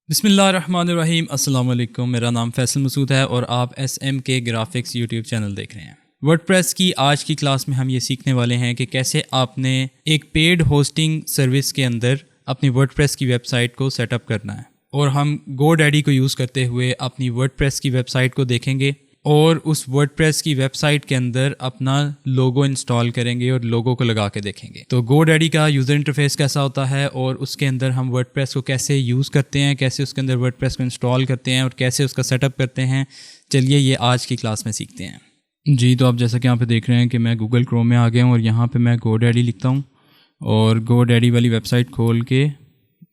बिस्मिल्लाहिर्रहमानिर्रहीम। अस्सलाम वालेकुम। मेरा नाम फैसल मसूद है और आप SMK ग्राफिक्स यूट्यूब चैनल देख रहे हैं। वर्डप्रेस की आज की क्लास में हम ये सीखने वाले हैं कि कैसे आपने एक पेड होस्टिंग सर्विस के अंदर अपनी वर्डप्रेस की वेबसाइट को सेटअप करना है। और हम GoDaddy को यूज़ करते हुए अपनी वर्डप्रेस की वेबसाइट को देखेंगे और उस वर्डप्रेस की वेबसाइट के अंदर अपना लोगो इंस्टॉल करेंगे और लोगो को लगा के देखेंगे। तो GoDaddy का यूज़र इंटरफेस कैसा होता है और उसके अंदर हम वर्डप्रेस को कैसे यूज़ करते हैं, कैसे उसके अंदर वर्डप्रेस को इंस्टॉल करते हैं और कैसे उसका सेटअप करते हैं, चलिए ये आज की क्लास में सीखते हैं। जी, तो आप जैसा कि यहाँ पे देख रहे हैं कि मैं गूगल क्रोम में आ गया हूँ और यहाँ पे मैं GoDaddy लिखता हूँ और GoDaddy वाली वेबसाइट खोल के,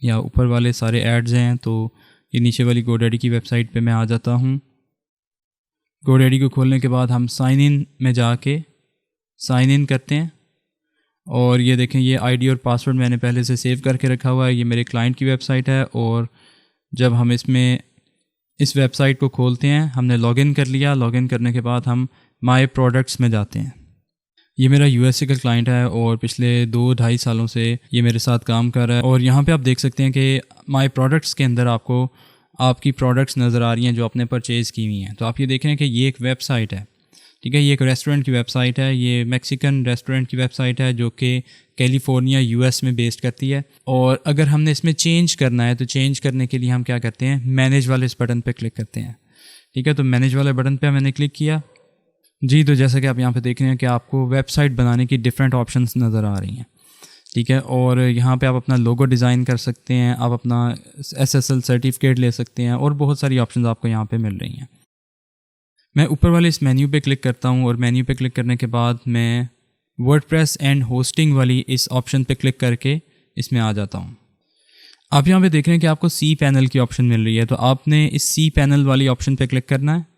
या ऊपर वाले सारे एड्स हैं तो ये नीचे वाली GoDaddy की वेबसाइट पे मैं आ जाता हूँ। GoDaddy को खोलने के बाद हम साइन इन में जाके साइन इन करते हैं और ये देखें, ये आईडी और पासवर्ड मैंने पहले से सेव करके रखा हुआ है। ये मेरे क्लाइंट की वेबसाइट है और जब हम इस वेबसाइट को खोलते हैं, हमने लॉगिन कर लिया। लॉगिन करने के बाद हम माय प्रोडक्ट्स में जाते हैं। ये मेरा USA का क्लाइंट है और पिछले 2-2.5 सालों से ये मेरे साथ काम कर रहा है। और यहाँ पे आप देख सकते हैं कि माय प्रोडक्ट्स के अंदर आपको आपकी प्रोडक्ट्स नज़र आ रही हैं जो आपने परचेज़ की हुई हैं। तो आप ये देख रहे हैं कि ये एक वेबसाइट है, ठीक है। ये एक रेस्टोरेंट की वेबसाइट है। ये मैक्सिकन रेस्टोरेंट की वेबसाइट है जो कि कैलिफोर्निया US में बेस्ड करती है। और अगर हमने इसमें चेंज करना है तो चेंज करने के लिए हम क्या करते हैं, मैनेज वाले इस बटन पे क्लिक करते हैं, ठीक है। तो मैनेज वाले बटन पे मैंने क्लिक किया। जी, तो जैसा कि आप यहाँ पे देख रहे हैं कि आपको वेबसाइट बनाने की डिफरेंट ऑप्शंस नज़र आ रही हैं, ठीक है। और यहाँ पे आप अपना लोगो डिज़ाइन कर सकते हैं, आप अपना SSL सर्टिफिकेट ले सकते हैं और बहुत सारी ऑप्शंस आपको यहाँ पे मिल रही हैं। मैं ऊपर वाले इस मेन्यू पे क्लिक करता हूँ और मेन्यू पे क्लिक करने के बाद मैं वर्डप्रेस एंड होस्टिंग वाली इस ऑप्शन पे क्लिक करके इसमें आ जाता हूँ। आप यहाँ पे देख रहे हैं कि आपको सी पैनल की ऑप्शन मिल रही है, तो आपने इस सी पैनल वाली ऑप्शन पे क्लिक करना है।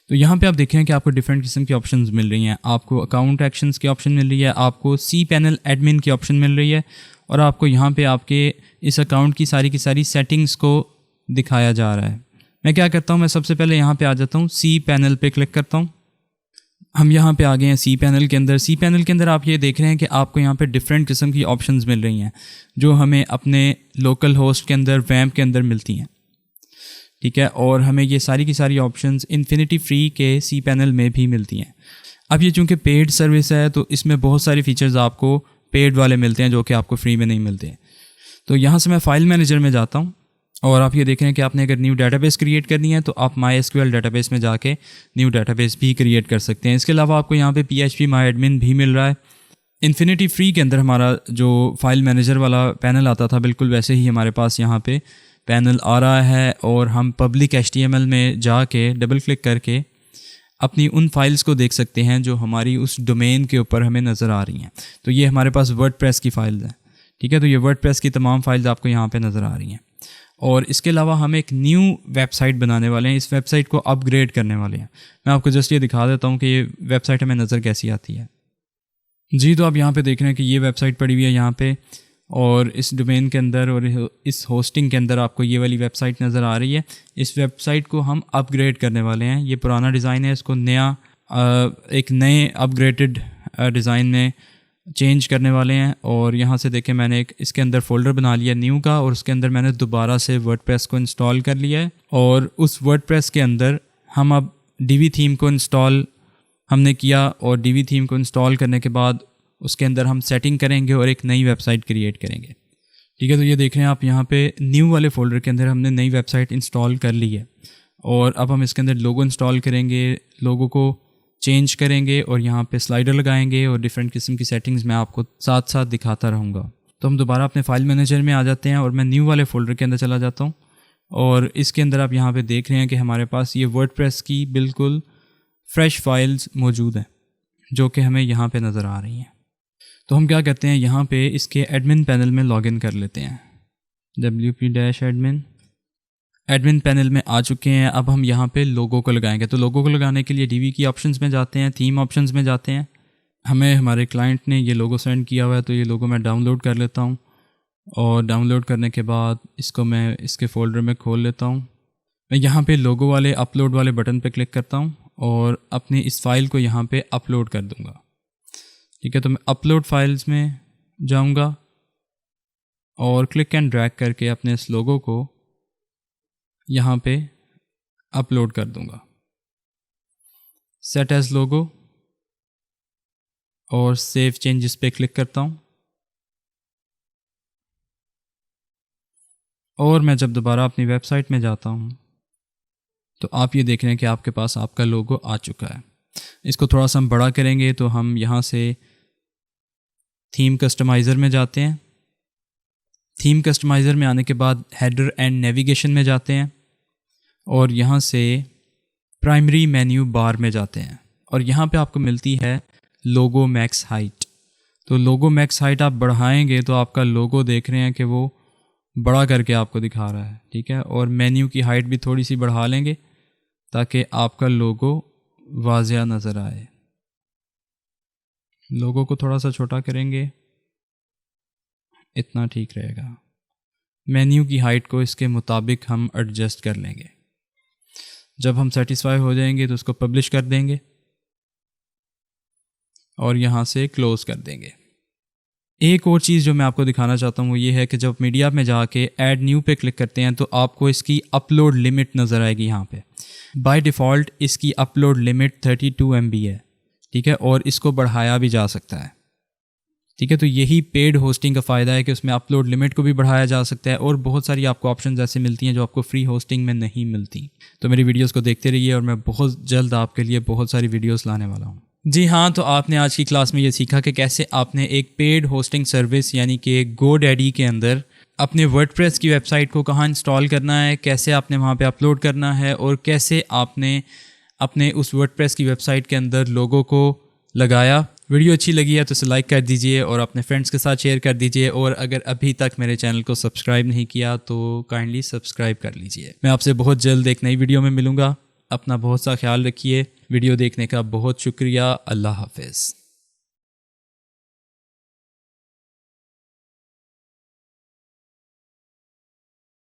तो यहाँ पे आप देखें कि आपको डिफरेंट किस्म की ऑप्शंस मिल रही हैं। आपको अकाउंट एक्शंस की ऑप्शन मिल रही है, आपको सी पैनल एडमिन की ऑप्शन मिल रही है और आपको यहाँ पे आपके इस अकाउंट की सारी सेटिंग्स को दिखाया जा रहा है। मैं क्या करता हूँ, मैं सबसे पहले यहाँ पे आ जाता हूँ, सी पैनल पे क्लिक करता हूँ। हम यहाँ पे आ गए हैं सी पैनल के अंदर। सी पैनल के अंदर आप ये देख रहे हैं कि आपको यहाँ पे डिफरेंट किस्म की ऑप्शंस मिल रही हैं जो हमें अपने लोकल होस्ट के अंदर वैम्प के अंदर मिलती हैं, ठीक है। और हमें ये सारी की सारी ऑप्शंस इन्फिनिटी फ्री के सी पैनल में भी मिलती हैं। अब ये चूँकि पेड सर्विस है तो इसमें बहुत सारी फीचर्स आपको पेड वाले मिलते हैं जो कि आपको फ्री में नहीं मिलते। तो यहाँ से मैं फाइल मैनेजर में जाता हूँ और आप ये देख रहे हैं कि आपने अगर न्यू डेटाबेस क्रिएट करनी है तो आप MySQL डेटाबेस में जाके न्यू डेटाबेस भी क्रिएट कर सकते हैं। इसके अलावा आपको यहाँ पे PHP MyAdmin भी मिल रहा है। इन्फिनिटी फ्री के अंदर हमारा जो फाइल मैनेजर वाला पैनल आता था, बिल्कुल वैसे ही हमारे पास यहाँ पे पैनल आ रहा है और हम पब्लिक HTML में जाके डबल क्लिक करके अपनी उन फाइल्स को देख सकते हैं जो हमारी उस डोमेन के ऊपर हमें नज़र आ रही हैं। तो ये हमारे पास वर्डप्रेस की फाइल्स हैं, ठीक है। तो ये वर्डप्रेस की तमाम फाइल्स आपको यहाँ पे नज़र आ रही हैं। और इसके अलावा हम एक न्यू वेबसाइट बनाने वाले हैं, इस वेबसाइट को अपग्रेड करने वाले हैं। मैं आपको जस्ट ये दिखा देता हूँ कि ये वेबसाइट हमें नज़र कैसी आती है। जी, तो आप यहाँ पे देख रहे हैं कि ये वेबसाइट पड़ी हुई है यहाँ पे और इस डोमेन के अंदर और इस होस्टिंग के अंदर आपको ये वाली वेबसाइट नज़र आ रही है। इस वेबसाइट को हम अपग्रेड करने वाले हैं। ये पुराना डिज़ाइन है, इसको एक नए अपग्रेडेड डिज़ाइन में चेंज करने वाले हैं। और यहाँ से देखें, मैंने एक इसके अंदर फ़ोल्डर बना लिया न्यू का और उसके अंदर मैंने दोबारा से वर्डप्रेस को इंस्टॉल कर लिया है। और उस वर्डप्रेस के अंदर हम अब DB थीम को इंस्टॉल हमने किया और DB थीम को इंस्टॉल करने के बाद उसके अंदर हम सेटिंग करेंगे और एक नई वेबसाइट क्रिएट करेंगे, ठीक है। तो ये देख रहे हैं आप यहाँ पे न्यू वाले फ़ोल्डर के अंदर हमने नई वेबसाइट इंस्टॉल कर ली है और अब हम इसके अंदर लोगो इंस्टॉल करेंगे, लोगो को चेंज करेंगे और यहाँ पे स्लाइडर लगाएंगे और डिफरेंट किस्म की सेटिंग्स मैं आपको साथ साथ दिखाता रहूँगा। तो हम दोबारा अपने फाइल मैनेजर में आ जाते हैं और मैं न्यू वाले फ़ोल्डर के अंदर चला जाता हूँ और इसके अंदर आप यहाँ पे देख रहे हैं कि हमारे पास ये वर्डप्रेस की बिल्कुल फ्रेश फाइल्स मौजूद हैं जो कि हमें यहाँ पे नज़र आ रही हैं। तो हम क्या करते हैं, यहाँ पे इसके एडमिन पैनल में लॉगिन कर लेते हैं। एडमिन पैनल में आ चुके हैं। अब हम यहाँ पे लोगो को लगाएंगे। तो लोगो को लगाने के लिए DB की ऑप्शंस में जाते हैं, थीम ऑप्शंस में जाते हैं। हमें हमारे क्लाइंट ने ये लोगो सेंड किया हुआ है तो ये लोगो मैं डाउनलोड कर लेता हूँ और डाउनलोड करने के बाद इसको मैं इसके फ़ोल्डर में खोल लेता हूँ। मैं यहाँ पे लोगो वाले अपलोड वाले बटन पे क्लिक करता हूँ और अपनी इस फाइल को यहाँ पे अपलोड कर दूँगा, ठीक है। तो मैं अपलोड फाइल्स में जाऊँगा और क्लिक एंड ड्रैग करके अपने इस लोगो को यहाँ पे अपलोड कर दूंगा। सेट एज लोगो और सेव चेंजेस पे क्लिक करता हूँ और मैं जब दोबारा अपनी वेबसाइट में जाता हूँ तो आप ये देख रहे हैं कि आपके पास आपका लोगो आ चुका है। इसको थोड़ा सा हम बड़ा करेंगे तो हम यहाँ से थीम कस्टमाइज़र में जाते हैं। थीम कस्टमाइज़र में आने के बाद हेडर एंड नेविगेशन में जाते हैं और यहाँ से प्राइमरी मेन्यू बार में जाते हैं और यहाँ पे आपको मिलती है लोगो मैक्स हाइट। तो लोगो मैक्स हाइट आप बढ़ाएंगे तो आपका लोगो देख रहे हैं कि वो बड़ा करके आपको दिखा रहा है, ठीक है। और मेन्यू की हाइट भी थोड़ी सी बढ़ा लेंगे ताकि आपका लोगो वाज़िया नज़र आए। लोगो को थोड़ा सा छोटा करेंगे, इतना ठीक रहेगा। मेन्यू की हाइट को इसके मुताबिक हम एडजस्ट कर लेंगे। जब हम सेटिस्फाई हो जाएंगे तो उसको पब्लिश कर देंगे और यहाँ से क्लोज कर देंगे। एक और चीज़ जो मैं आपको दिखाना चाहता हूँ वो ये है कि जब मीडिया में जाके ऐड न्यू पे क्लिक करते हैं तो आपको इसकी अपलोड लिमिट नज़र आएगी। यहाँ पे बाय डिफ़ॉल्ट इसकी अपलोड लिमिट 32 MB है, ठीक है, और इसको बढ़ाया भी जा सकता है, ठीक है। तो यही पेड होस्टिंग का फ़ायदा है कि उसमें अपलोड लिमिट को भी बढ़ाया जा सकता है और बहुत सारी आपको ऑप्शंस ऐसे मिलती हैं जो आपको फ्री होस्टिंग में नहीं मिलती। तो मेरी वीडियोस को देखते रहिए और मैं बहुत जल्द आपके लिए बहुत सारी वीडियोस लाने वाला हूँ। जी हाँ, तो आपने आज की क्लास में ये सीखा कि कैसे आपने एक पेड होस्टिंग सर्विस यानी कि GoDaddy के अंदर अपने वर्डप्रेस की वेबसाइट को कहाँ इंस्टॉल करना है, कैसे आपने वहाँ पे अपलोड करना है और कैसे आपने अपने उस वर्डप्रेस की वेबसाइट के अंदर लोगों को लगाया। वीडियो अच्छी लगी है तो इसे लाइक कर दीजिए और अपने फ्रेंड्स के साथ शेयर कर दीजिए और अगर अभी तक मेरे चैनल को सब्सक्राइब नहीं किया तो काइंडली सब्सक्राइब कर लीजिए। मैं आपसे बहुत जल्द एक नई वीडियो में मिलूँगा। अपना बहुत सा ख्याल रखिए। वीडियो देखने का बहुत शुक्रिया। अल्लाह हाफ़िज़।